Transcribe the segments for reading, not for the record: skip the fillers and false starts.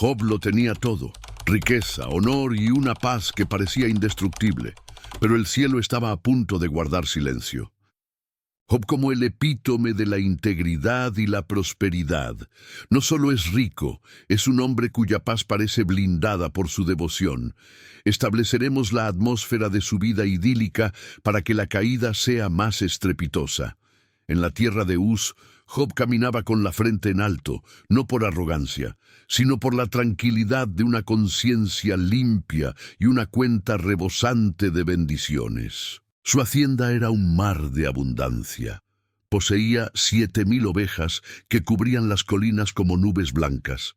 Job lo tenía todo: riqueza, honor y una paz que parecía indestructible, pero el cielo estaba a punto de guardar silencio. Job, como el epítome de la integridad y la prosperidad, no solo es rico, es un hombre cuya paz parece blindada por su devoción. Estableceremos la atmósfera de su vida idílica para que la caída sea más estrepitosa. En la tierra de Uz, Job caminaba con la frente en alto, no por arrogancia, sino por la tranquilidad de una conciencia limpia y una cuenta rebosante de bendiciones. Su hacienda era un mar de abundancia. Poseía 7,000 ovejas que cubrían las colinas como nubes blancas,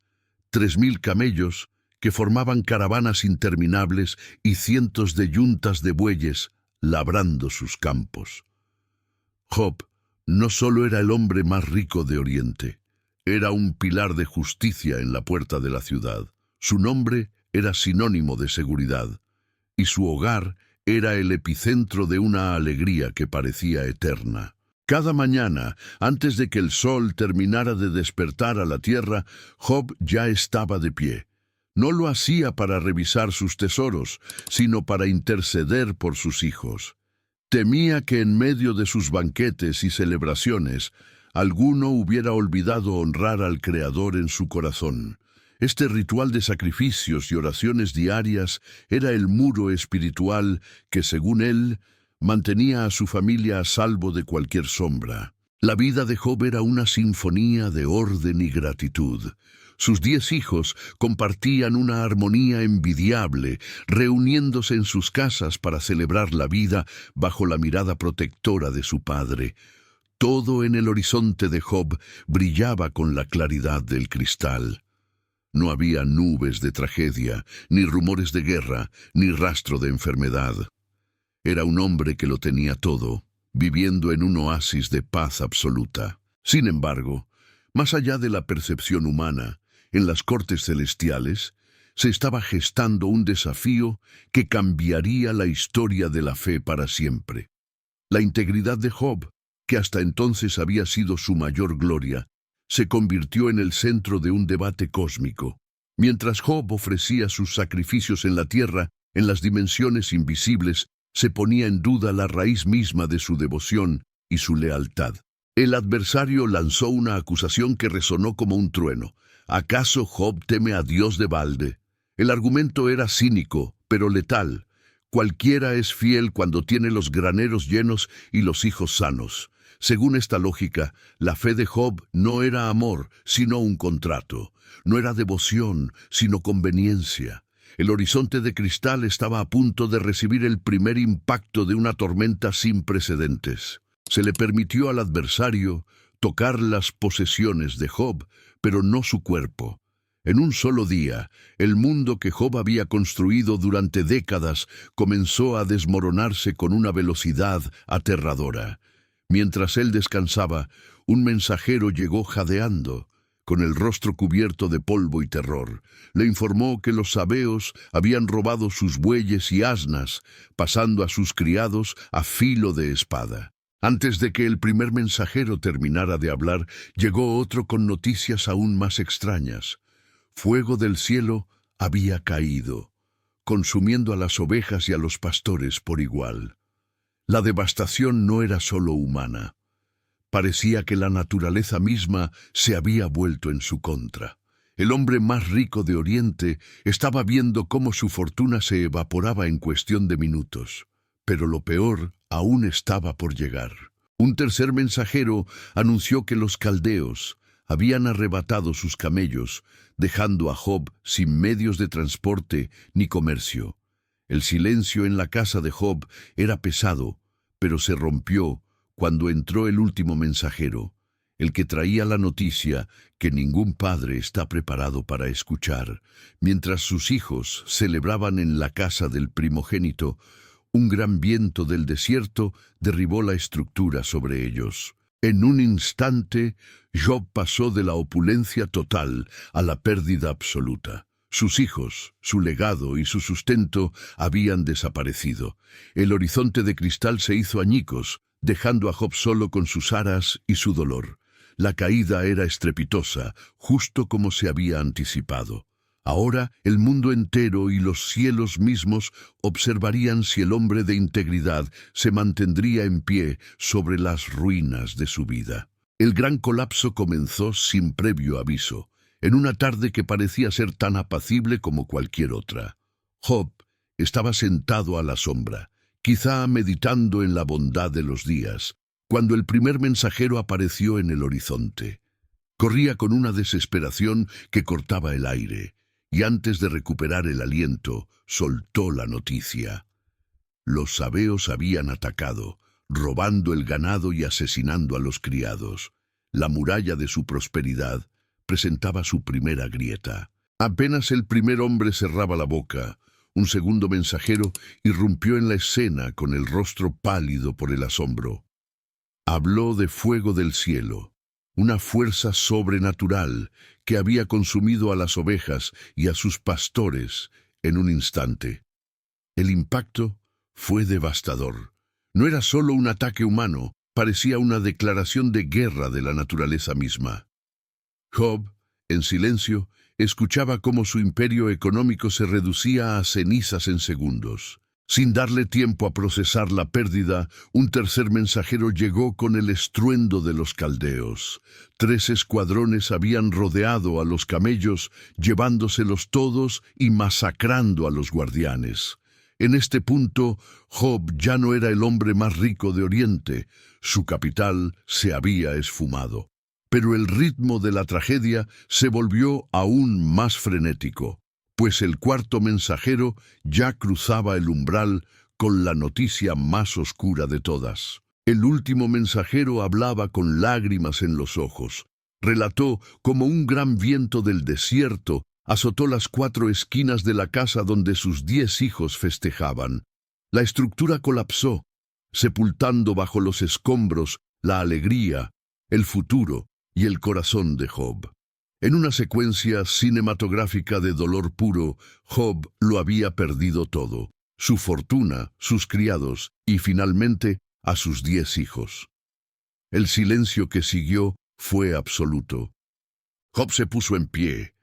3,000 camellos que formaban caravanas interminables y cientos de yuntas de bueyes labrando sus campos. Job no solo era el hombre más rico de Oriente, era un pilar de justicia en la puerta de la ciudad. Su nombre era sinónimo de seguridad, y su hogar era el epicentro de una alegría que parecía eterna. Cada mañana, antes de que el sol terminara de despertar a la tierra, Job ya estaba de pie. No lo hacía para revisar sus tesoros, sino para interceder por sus hijos. Temía que en medio de sus banquetes y celebraciones, alguno hubiera olvidado honrar al Creador en su corazón. Este ritual de sacrificios y oraciones diarias era el muro espiritual que, según él, mantenía a su familia a salvo de cualquier sombra. La vida de Job era una sinfonía de orden y gratitud. Sus 10 hijos compartían una armonía envidiable, reuniéndose en sus casas para celebrar la vida bajo la mirada protectora de su padre. Todo en el horizonte de Job brillaba con la claridad del cristal. No había nubes de tragedia, ni rumores de guerra, ni rastro de enfermedad. Era un hombre que lo tenía todo, viviendo en un oasis de paz absoluta. Sin embargo, más allá de la percepción humana, en las cortes celestiales, se estaba gestando un desafío que cambiaría la historia de la fe para siempre. La integridad de Job, que hasta entonces había sido su mayor gloria, se convirtió en el centro de un debate cósmico. Mientras Job ofrecía sus sacrificios en la tierra, en las dimensiones invisibles, se ponía en duda la raíz misma de su devoción y su lealtad. El adversario lanzó una acusación que resonó como un trueno. ¿Acaso Job teme a Dios de balde? El argumento era cínico, pero letal. Cualquiera es fiel cuando tiene los graneros llenos y los hijos sanos. Según esta lógica, la fe de Job no era amor, sino un contrato. No era devoción, sino conveniencia. El horizonte de cristal estaba a punto de recibir el primer impacto de una tormenta sin precedentes. Se le permitió al adversario tocar las posesiones de Job, pero no su cuerpo. En un solo día, el mundo que Job había construido durante décadas comenzó a desmoronarse con una velocidad aterradora. Mientras él descansaba, un mensajero llegó jadeando, con el rostro cubierto de polvo y terror. Le informó que los sabeos habían robado sus bueyes y asnas, pasando a sus criados a filo de espada. Antes de que el primer mensajero terminara de hablar, llegó otro con noticias aún más extrañas. Fuego del cielo había caído, consumiendo a las ovejas y a los pastores por igual. La devastación no era solo humana. Parecía que la naturaleza misma se había vuelto en su contra. El hombre más rico de Oriente estaba viendo cómo su fortuna se evaporaba en cuestión de minutos. Pero lo peor aún estaba por llegar. Un tercer mensajero anunció que los caldeos habían arrebatado sus camellos, dejando a Job sin medios de transporte ni comercio. El silencio en la casa de Job era pesado, pero se rompió cuando entró el último mensajero, el que traía la noticia que ningún padre está preparado para escuchar. Mientras sus hijos celebraban en la casa del primogénito, un gran viento del desierto derribó la estructura sobre ellos. En un instante, Job pasó de la opulencia total a la pérdida absoluta. Sus hijos, su legado y su sustento habían desaparecido. El horizonte de cristal se hizo añicos, dejando a Job solo con sus aras y su dolor. La caída era estrepitosa, justo como se había anticipado. Ahora el mundo entero y los cielos mismos observarían si el hombre de integridad se mantendría en pie sobre las ruinas de su vida. El gran colapso comenzó sin previo aviso, en una tarde que parecía ser tan apacible como cualquier otra. Job estaba sentado a la sombra, quizá meditando en la bondad de los días, cuando el primer mensajero apareció en el horizonte. Corría con una desesperación que cortaba el aire, y antes de recuperar el aliento, soltó la noticia. Los sabeos habían atacado, robando el ganado y asesinando a los criados. La muralla de su prosperidad presentaba su primera grieta. Apenas el primer hombre cerraba la boca, un segundo mensajero irrumpió en la escena con el rostro pálido por el asombro. Habló de fuego del cielo, una fuerza sobrenatural que había consumido a las ovejas y a sus pastores en un instante. El impacto fue devastador. No era solo un ataque humano, parecía una declaración de guerra de la naturaleza misma. Job, en silencio, escuchaba cómo su imperio económico se reducía a cenizas en segundos. Sin darle tiempo a procesar la pérdida, un tercer mensajero llegó con el estruendo de los caldeos. 3 escuadrones habían rodeado a los camellos, llevándoselos todos y masacrando a los guardianes. En este punto, Job ya no era el hombre más rico de Oriente. Su capital se había esfumado. Pero el ritmo de la tragedia se volvió aún más frenético, pues el cuarto mensajero ya cruzaba el umbral con la noticia más oscura de todas. El último mensajero hablaba con lágrimas en los ojos. Relató cómo un gran viento del desierto azotó las 4 esquinas de la casa donde sus 10 hijos festejaban. La estructura colapsó, sepultando bajo los escombros la alegría, el futuro y el corazón de Job. En una secuencia cinematográfica de dolor puro, Job lo había perdido todo: su fortuna, sus criados y, finalmente, a sus 10 hijos. El silencio que siguió fue absoluto. Job se puso en pie.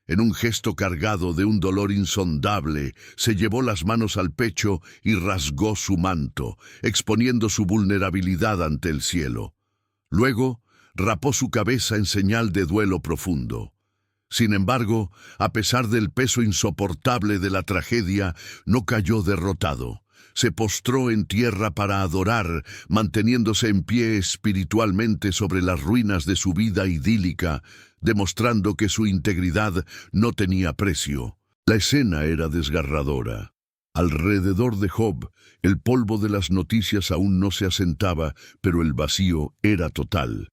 En un gesto cargado de un dolor insondable, se llevó las manos al pecho y rasgó su manto, exponiendo su vulnerabilidad ante el cielo. Luego, rapó su cabeza en señal de duelo profundo. Sin embargo, a pesar del peso insoportable de la tragedia, no cayó derrotado. Se postró en tierra para adorar, manteniéndose en pie espiritualmente sobre las ruinas de su vida idílica, demostrando que su integridad no tenía precio. La escena era desgarradora. Alrededor de Job, el polvo de las noticias aún no se asentaba, pero el vacío era total.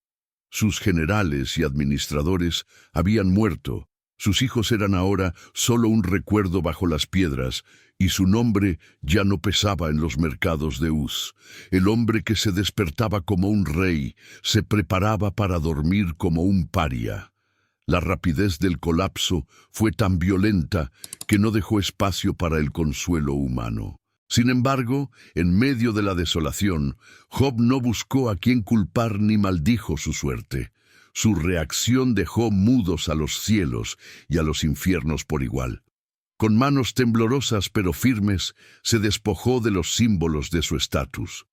Sus generales y administradores habían muerto, sus hijos eran ahora solo un recuerdo bajo las piedras, y su nombre ya no pesaba en los mercados de Uz. El hombre que se despertaba como un rey se preparaba para dormir como un paria. La rapidez del colapso fue tan violenta que no dejó espacio para el consuelo humano. Sin embargo, en medio de la desolación, Job no buscó a quién culpar ni maldijo su suerte. Su reacción dejó mudos a los cielos y a los infiernos por igual. Con manos temblorosas pero firmes, se despojó de los símbolos de su estatus.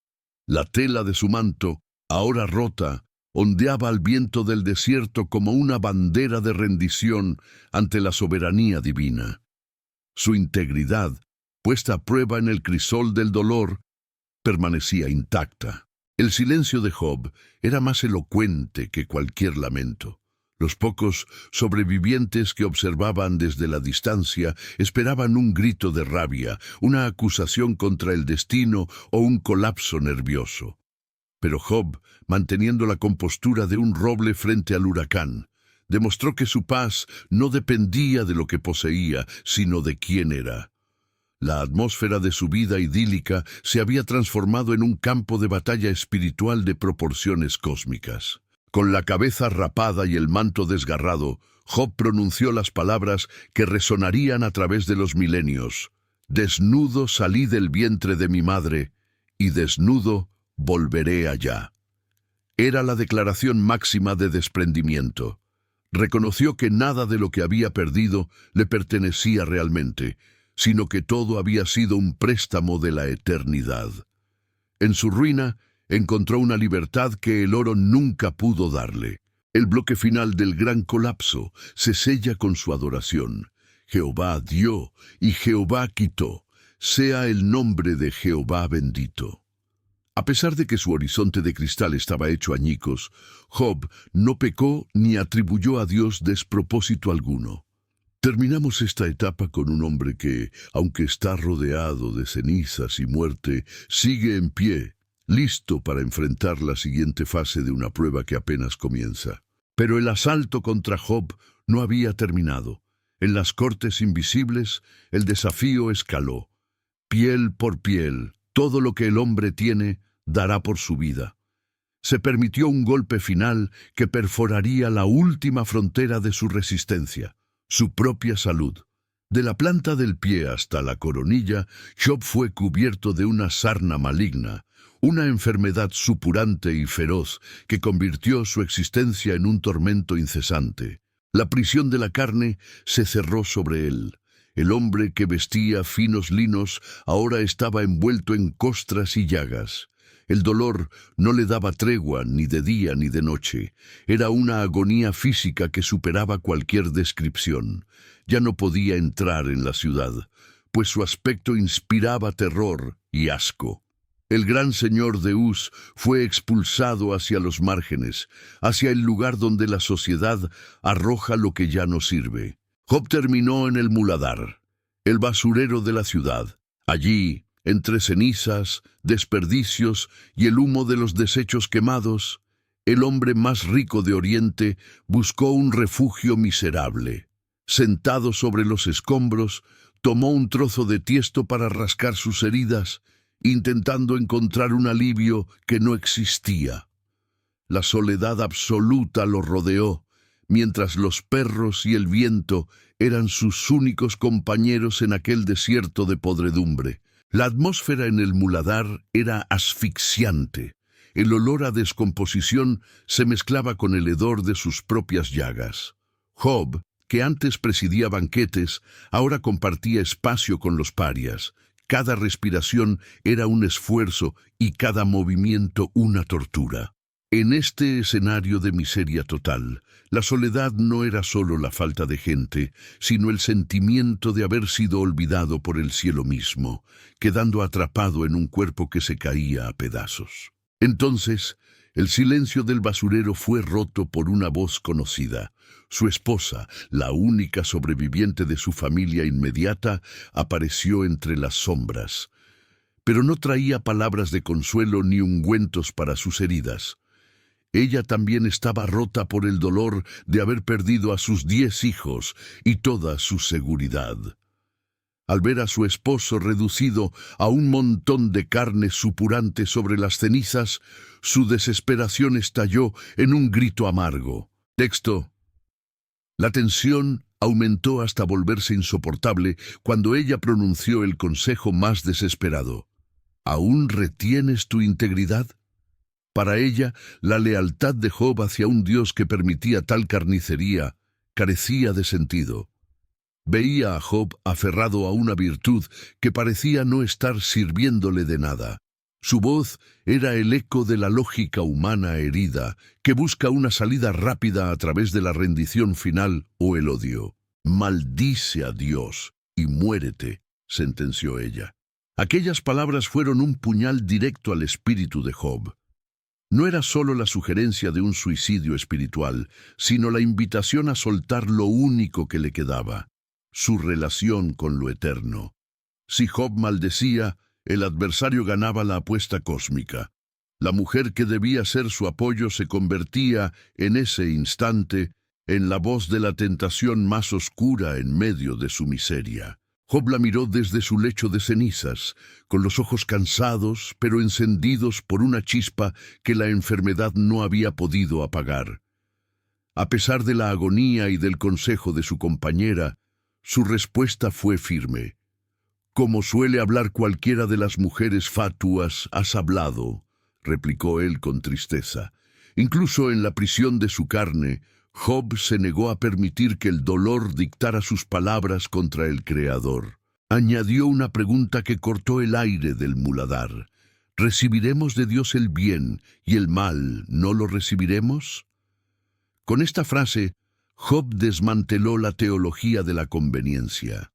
La tela de su manto, ahora rota, ondeaba al viento del desierto como una bandera de rendición ante la soberanía divina. Su integridad, puesta a prueba en el crisol del dolor, permanecía intacta. El silencio de Job era más elocuente que cualquier lamento. Los pocos sobrevivientes que observaban desde la distancia esperaban un grito de rabia, una acusación contra el destino o un colapso nervioso. Pero Job, manteniendo la compostura de un roble frente al huracán, demostró que su paz no dependía de lo que poseía, sino de quién era. La atmósfera de su vida idílica se había transformado en un campo de batalla espiritual de proporciones cósmicas. Con la cabeza rapada y el manto desgarrado, Job pronunció las palabras que resonarían a través de los milenios: «Desnudo salí del vientre de mi madre, y desnudo volveré allá». Era la declaración máxima de desprendimiento. Reconoció que nada de lo que había perdido le pertenecía realmente, sino que todo había sido un préstamo de la eternidad. En su ruina, encontró una libertad que el oro nunca pudo darle. El bloque final del gran colapso se sella con su adoración. Jehová dio y Jehová quitó. Sea el nombre de Jehová bendito. A pesar de que su horizonte de cristal estaba hecho añicos, Job no pecó ni atribuyó a Dios despropósito alguno. Terminamos esta etapa con un hombre que, aunque está rodeado de cenizas y muerte, sigue en pie, listo para enfrentar la siguiente fase de una prueba que apenas comienza. Pero el asalto contra Job no había terminado. En las cortes invisibles, el desafío escaló. Piel por piel, todo lo que el hombre tiene, dará por su vida. Se permitió un golpe final que perforaría la última frontera de su resistencia, su propia salud. De la planta del pie hasta la coronilla, Job fue cubierto de una sarna maligna, una enfermedad supurante y feroz que convirtió su existencia en un tormento incesante. La prisión de la carne se cerró sobre él. El hombre que vestía finos linos ahora estaba envuelto en costras y llagas. El dolor no le daba tregua ni de día ni de noche. Era una agonía física que superaba cualquier descripción. Ya no podía entrar en la ciudad, pues su aspecto inspiraba terror y asco. El gran señor de Uz fue expulsado hacia los márgenes, hacia el lugar donde la sociedad arroja lo que ya no sirve. Job terminó en el muladar, el basurero de la ciudad. Allí, entre cenizas, desperdicios y el humo de los desechos quemados, el hombre más rico de Oriente buscó un refugio miserable. Sentado sobre los escombros, tomó un trozo de tiesto para rascar sus heridas, intentando encontrar un alivio que no existía. La soledad absoluta lo rodeó, mientras los perros y el viento eran sus únicos compañeros en aquel desierto de podredumbre. La atmósfera en el muladar era asfixiante. El olor a descomposición se mezclaba con el hedor de sus propias llagas. Job, que antes presidía banquetes, ahora compartía espacio con los parias. Cada respiración era un esfuerzo y cada movimiento una tortura. En este escenario de miseria total, la soledad no era solo la falta de gente, sino el sentimiento de haber sido olvidado por el cielo mismo, quedando atrapado en un cuerpo que se caía a pedazos. Entonces, el silencio del basurero fue roto por una voz conocida. Su esposa, la única sobreviviente de su familia inmediata, apareció entre las sombras. Pero no traía palabras de consuelo ni ungüentos para sus heridas. Ella también estaba rota por el dolor de haber perdido a sus 10 hijos y toda su seguridad. Al ver a su esposo reducido a un montón de carne supurante sobre las cenizas, su desesperación estalló en un grito amargo. Texto. La tensión aumentó hasta volverse insoportable cuando ella pronunció el consejo más desesperado. ¿Aún retienes tu integridad? Para ella, la lealtad de Job hacia un Dios que permitía tal carnicería carecía de sentido. Veía a Job aferrado a una virtud que parecía no estar sirviéndole de nada. Su voz era el eco de la lógica humana herida, que busca una salida rápida a través de la rendición final o el odio. «Maldice a Dios y muérete», sentenció ella. Aquellas palabras fueron un puñal directo al espíritu de Job. No era solo la sugerencia de un suicidio espiritual, sino la invitación a soltar lo único que le quedaba, su relación con lo eterno. Si Job maldecía, el adversario ganaba la apuesta cósmica. La mujer que debía ser su apoyo se convertía, en ese instante, en la voz de la tentación más oscura en medio de su miseria. Job la miró desde su lecho de cenizas, con los ojos cansados, pero encendidos por una chispa que la enfermedad no había podido apagar. A pesar de la agonía y del consejo de su compañera, su respuesta fue firme. «Como suele hablar cualquiera de las mujeres fatuas, has hablado», replicó él con tristeza. Incluso en la prisión de su carne, Job se negó a permitir que el dolor dictara sus palabras contra el Creador. Añadió una pregunta que cortó el aire del muladar. ¿Recibiremos de Dios el bien y el mal no lo recibiremos? Con esta frase, Job desmanteló la teología de la conveniencia.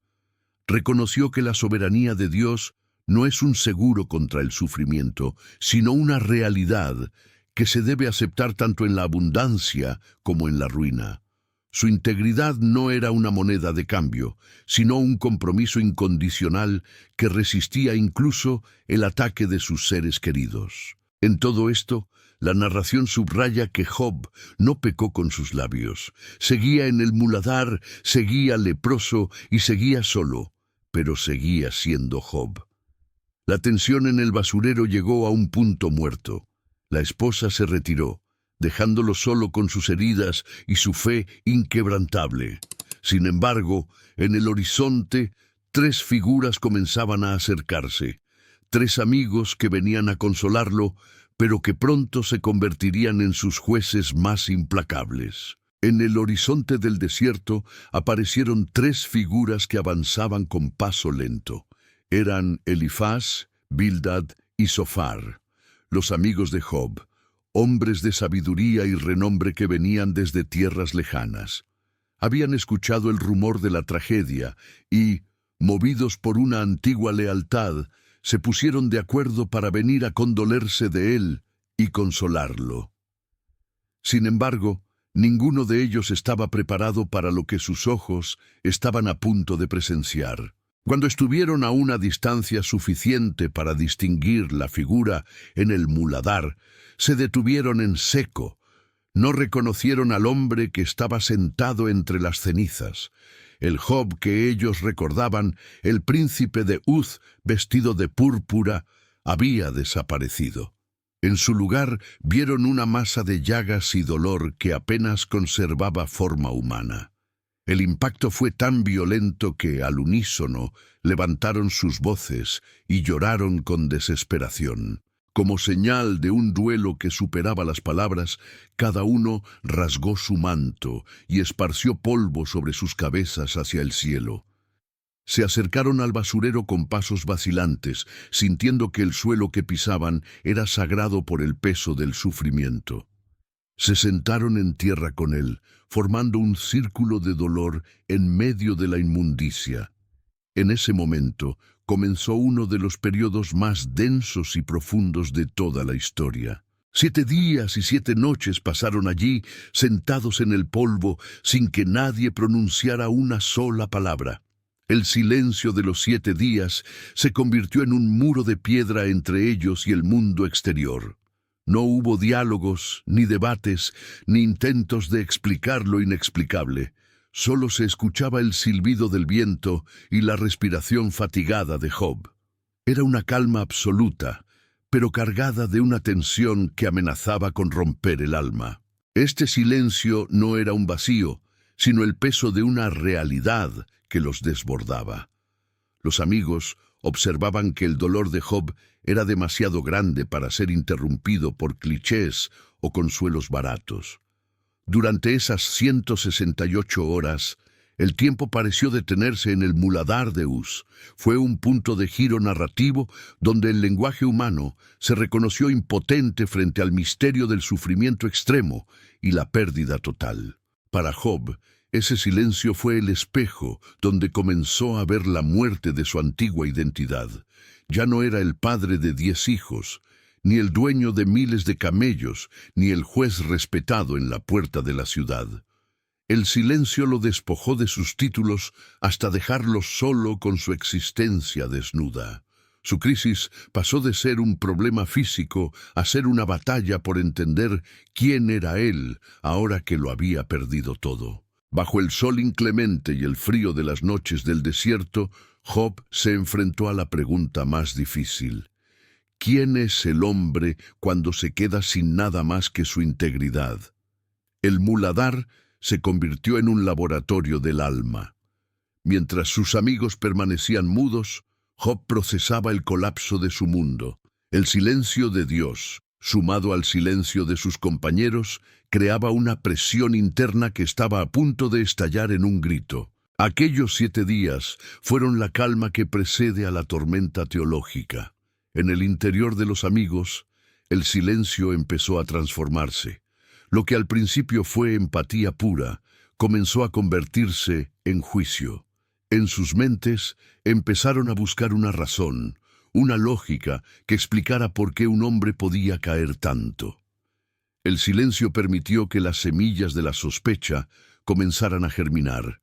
Reconoció que la soberanía de Dios no es un seguro contra el sufrimiento, sino una realidad que se debe aceptar tanto en la abundancia como en la ruina. Su integridad no era una moneda de cambio, sino un compromiso incondicional que resistía incluso el ataque de sus seres queridos. En todo esto, la narración subraya que Job no pecó con sus labios. Seguía en el muladar, seguía leproso y seguía solo, pero seguía siendo Job. La tensión en el basurero llegó a un punto muerto. La esposa se retiró, dejándolo solo con sus heridas y su fe inquebrantable. Sin embargo, en el horizonte, 3 figuras comenzaban a acercarse. 3 amigos que venían a consolarlo, pero que pronto se convertirían en sus jueces más implacables. En el horizonte del desierto aparecieron 3 figuras que avanzaban con paso lento. Eran Elifaz, Bildad y Zofar, los amigos de Job, hombres de sabiduría y renombre que venían desde tierras lejanas. Habían escuchado el rumor de la tragedia y, movidos por una antigua lealtad, se pusieron de acuerdo para venir a condolerse de él y consolarlo. Sin embargo, ninguno de ellos estaba preparado para lo que sus ojos estaban a punto de presenciar. Cuando estuvieron a una distancia suficiente para distinguir la figura en el muladar, se detuvieron en seco. No reconocieron al hombre que estaba sentado entre las cenizas. El Job que ellos recordaban, el príncipe de Uz, vestido de púrpura, había desaparecido. En su lugar vieron una masa de llagas y dolor que apenas conservaba forma humana. El impacto fue tan violento que, al unísono, levantaron sus voces y lloraron con desesperación. Como señal de un duelo que superaba las palabras, cada uno rasgó su manto y esparció polvo sobre sus cabezas hacia el cielo. Se acercaron al basurero con pasos vacilantes, sintiendo que el suelo que pisaban era sagrado por el peso del sufrimiento. Se sentaron en tierra con él, formando un círculo de dolor en medio de la inmundicia. En ese momento comenzó uno de los periodos más densos y profundos de toda la historia. 7 días y 7 noches pasaron allí, sentados en el polvo, sin que nadie pronunciara una sola palabra. El silencio de los 7 días se convirtió en un muro de piedra entre ellos y el mundo exterior. No hubo diálogos, ni debates, ni intentos de explicar lo inexplicable. Solo se escuchaba el silbido del viento y la respiración fatigada de Job. Era una calma absoluta, pero cargada de una tensión que amenazaba con romper el alma. Este silencio no era un vacío, sino el peso de una realidad que los desbordaba. Los amigos observaban que el dolor de Job era demasiado grande para ser interrumpido por clichés o consuelos baratos. Durante esas 168 horas, el tiempo pareció detenerse en el muladar de Uz. Fue un punto de giro narrativo donde el lenguaje humano se reconoció impotente frente al misterio del sufrimiento extremo y la pérdida total. Para Job, ese silencio fue el espejo donde comenzó a ver la muerte de su antigua identidad. Ya no era el padre de 10 hijos, ni el dueño de miles de camellos, ni el juez respetado en la puerta de la ciudad. El silencio lo despojó de sus títulos hasta dejarlo solo con su existencia desnuda. Su crisis pasó de ser un problema físico a ser una batalla por entender quién era él ahora que lo había perdido todo. Bajo el sol inclemente y el frío de las noches del desierto, Job se enfrentó a la pregunta más difícil. ¿Quién es el hombre cuando se queda sin nada más que su integridad? El muladar se convirtió en un laboratorio del alma. Mientras sus amigos permanecían mudos, Job procesaba el colapso de su mundo. El silencio de Dios, sumado al silencio de sus compañeros, creaba una presión interna que estaba a punto de estallar en un grito. Aquellos 7 días fueron la calma que precede a la tormenta teológica. En el interior de los amigos, el silencio empezó a transformarse. Lo que al principio fue empatía pura, comenzó a convertirse en juicio. En sus mentes empezaron a buscar una razón, una lógica que explicara por qué un hombre podía caer tanto. El silencio permitió que las semillas de la sospecha comenzaran a germinar,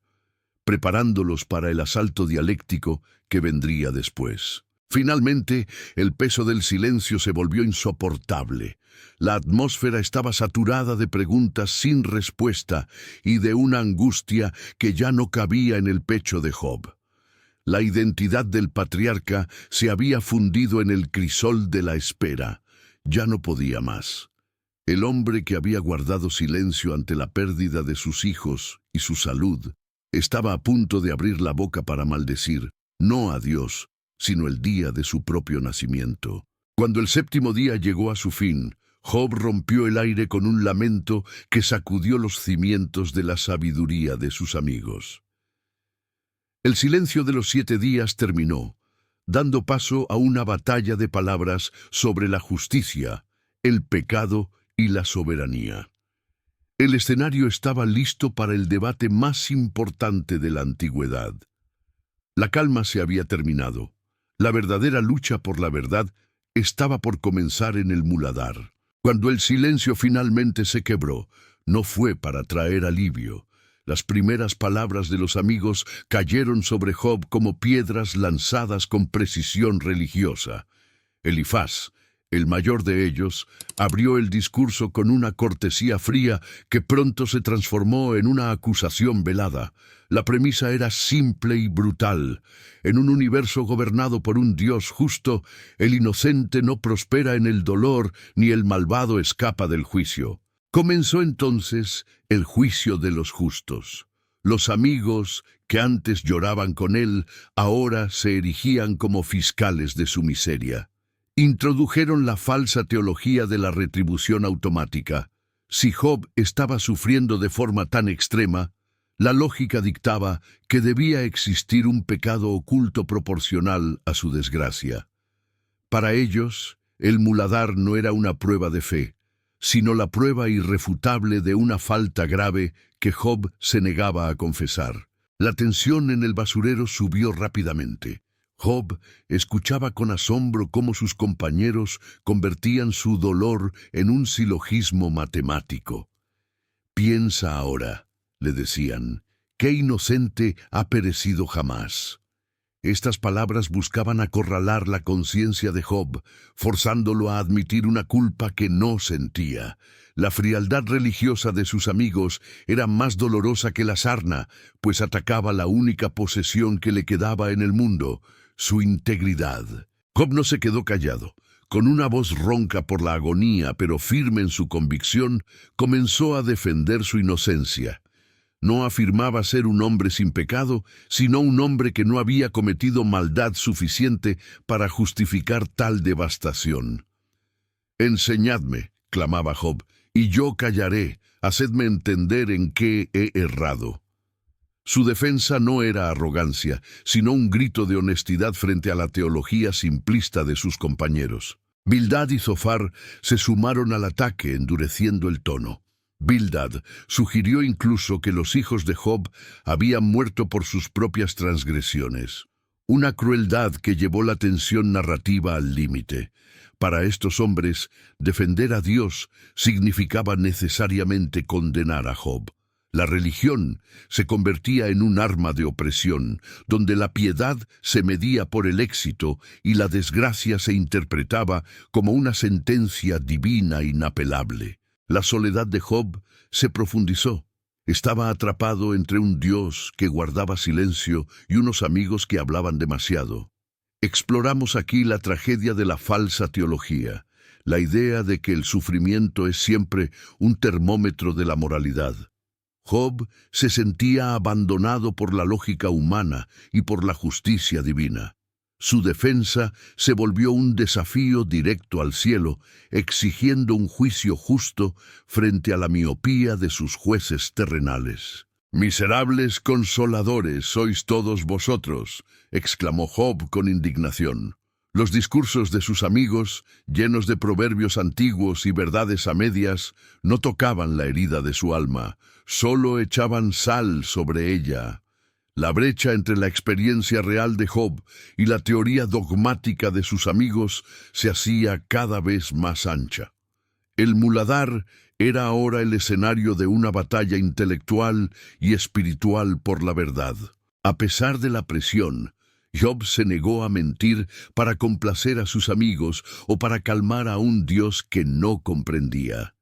preparándolos para el asalto dialéctico que vendría después. Finalmente, el peso del silencio se volvió insoportable. La atmósfera estaba saturada de preguntas sin respuesta y de una angustia que ya no cabía en el pecho de Job. La identidad del patriarca se había fundido en el crisol de la espera. Ya no podía más. El hombre que había guardado silencio ante la pérdida de sus hijos y su salud estaba a punto de abrir la boca para maldecir, no a Dios, sino el día de su propio nacimiento. Cuando el 7º día llegó a su fin, Job rompió el aire con un lamento que sacudió los cimientos de la sabiduría de sus amigos. El silencio de los 7 días terminó, dando paso a una batalla de palabras sobre la justicia, el pecado y la soberanía. El escenario estaba listo para el debate más importante de la antigüedad. La calma se había terminado. La verdadera lucha por la verdad estaba por comenzar en el muladar. Cuando el silencio finalmente se quebró, no fue para traer alivio. Las primeras palabras de los amigos cayeron sobre Job como piedras lanzadas con precisión religiosa. Elifaz, el mayor de ellos, abrió el discurso con una cortesía fría que pronto se transformó en una acusación velada. La premisa era simple y brutal. En un universo gobernado por un Dios justo, el inocente no prospera en el dolor ni el malvado escapa del juicio. Comenzó entonces el juicio de los justos. Los amigos que antes lloraban con él, ahora se erigían como fiscales de su miseria. Introdujeron la falsa teología de la retribución automática. Si Job estaba sufriendo de forma tan extrema, la lógica dictaba que debía existir un pecado oculto proporcional a su desgracia. Para ellos, el muladar no era una prueba de fe, sino la prueba irrefutable de una falta grave que Job se negaba a confesar. La tensión en el basurero subió rápidamente. Job escuchaba con asombro cómo sus compañeros convertían su dolor en un silogismo matemático. «Piensa ahora», le decían, «¿qué inocente ha perecido jamás?» Estas palabras buscaban acorralar la conciencia de Job, forzándolo a admitir una culpa que no sentía. La frialdad religiosa de sus amigos era más dolorosa que la sarna, pues atacaba la única posesión que le quedaba en el mundo, su integridad. Job no se quedó callado. Con una voz ronca por la agonía, pero firme en su convicción, comenzó a defender su inocencia. No afirmaba ser un hombre sin pecado, sino un hombre que no había cometido maldad suficiente para justificar tal devastación. «Enseñadme», clamaba Job, «y yo callaré, hacedme entender en qué he errado». Su defensa no era arrogancia, sino un grito de honestidad frente a la teología simplista de sus compañeros. Bildad y Zofar se sumaron al ataque, endureciendo el tono. Bildad sugirió incluso que los hijos de Job habían muerto por sus propias transgresiones. Una crueldad que llevó la tensión narrativa al límite. Para estos hombres, defender a Dios significaba necesariamente condenar a Job. La religión se convertía en un arma de opresión, donde la piedad se medía por el éxito y la desgracia se interpretaba como una sentencia divina inapelable. La soledad de Job se profundizó. Estaba atrapado entre un Dios que guardaba silencio y unos amigos que hablaban demasiado. Exploramos aquí la tragedia de la falsa teología, la idea de que el sufrimiento es siempre un termómetro de la moralidad. Job se sentía abandonado por la lógica humana y por la justicia divina. su defensa se volvió un desafío directo al cielo, exigiendo un juicio justo frente a la miopía de sus jueces terrenales. «Miserables consoladores sois todos vosotros», exclamó Job con indignación. Los discursos de sus amigos, llenos de proverbios antiguos y verdades a medias, no tocaban la herida de su alma, solo echaban sal sobre ella. La brecha entre la experiencia real de Job y la teoría dogmática de sus amigos se hacía cada vez más ancha. El muladar era ahora el escenario de una batalla intelectual y espiritual por la verdad. A pesar de la presión, Job se negó a mentir para complacer a sus amigos o para calmar a un Dios que no comprendía.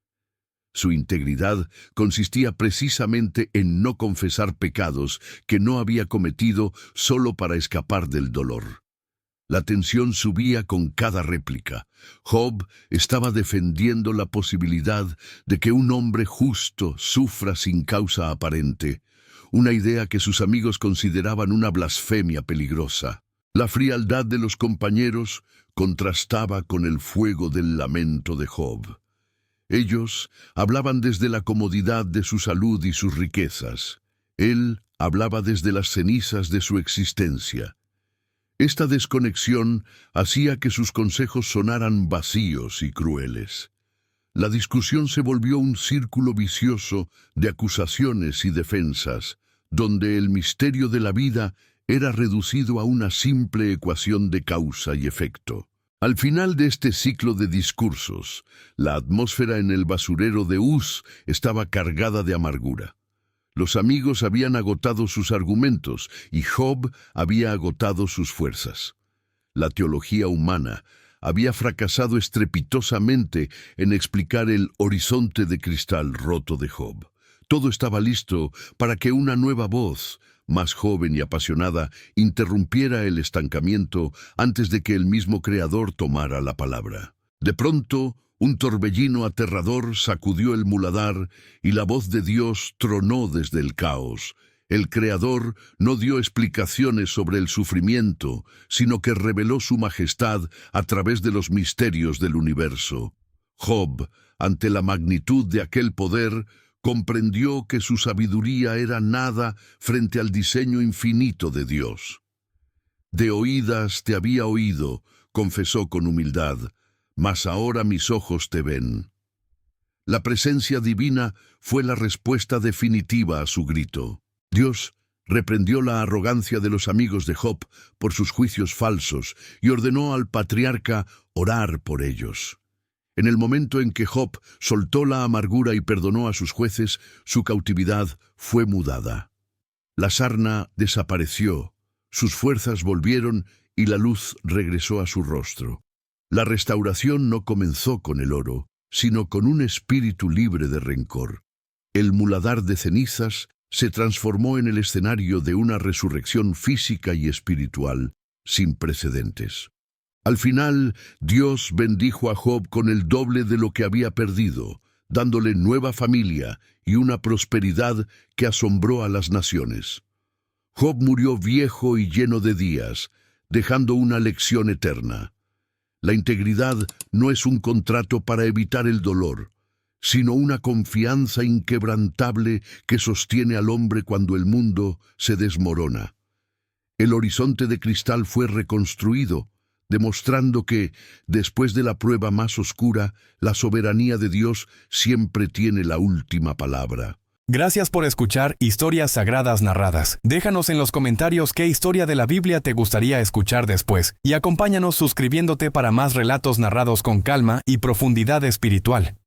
Su integridad consistía precisamente en no confesar pecados que no había cometido solo para escapar del dolor. La tensión subía con cada réplica. Job estaba defendiendo la posibilidad de que un hombre justo sufra sin causa aparente, una idea que sus amigos consideraban una blasfemia peligrosa. La frialdad de los compañeros contrastaba con el fuego del lamento de Job. Ellos hablaban desde la comodidad de su salud y sus riquezas. Él hablaba desde las cenizas de su existencia. Esta desconexión hacía que sus consejos sonaran vacíos y crueles. La discusión se volvió un círculo vicioso de acusaciones y defensas, donde el misterio de la vida era reducido a una simple ecuación de causa y efecto. Al final de este ciclo de discursos, la atmósfera en el basurero de Uz estaba cargada de amargura. Los amigos habían agotado sus argumentos y Job había agotado sus fuerzas. La teología humana había fracasado estrepitosamente en explicar el horizonte de cristal roto de Job. Todo estaba listo para que una nueva voz, más joven y apasionada, interrumpiera el estancamiento antes de que el mismo Creador tomara la palabra. De pronto, un torbellino aterrador sacudió el muladar y la voz de Dios tronó desde el caos. El Creador no dio explicaciones sobre el sufrimiento, sino que reveló su majestad a través de los misterios del universo. Job, ante la magnitud de aquel poder, comprendió que su sabiduría era nada frente al diseño infinito de Dios. «De oídas te había oído», confesó con humildad, «mas ahora mis ojos te ven». La presencia divina fue la respuesta definitiva a su grito. Dios reprendió la arrogancia de los amigos de Job por sus juicios falsos y ordenó al patriarca orar por ellos. En el momento en que Job soltó la amargura y perdonó a sus jueces, su cautividad fue mudada. La sarna desapareció, sus fuerzas volvieron y la luz regresó a su rostro. La restauración no comenzó con el oro, sino con un espíritu libre de rencor. El muladar de cenizas se transformó en el escenario de una resurrección física y espiritual sin precedentes. Al final, Dios bendijo a Job con el doble de lo que había perdido, dándole nueva familia y una prosperidad que asombró a las naciones. Job murió viejo y lleno de días, dejando una lección eterna. La integridad no es un contrato para evitar el dolor, sino una confianza inquebrantable que sostiene al hombre cuando el mundo se desmorona. El horizonte de cristal fue reconstruido, demostrando que, después de la prueba más oscura, la soberanía de Dios siempre tiene la última palabra. Gracias por escuchar Historias Sagradas Narradas. Déjanos en los comentarios qué historia de la Biblia te gustaría escuchar después y acompáñanos suscribiéndote para más relatos narrados con calma y profundidad espiritual.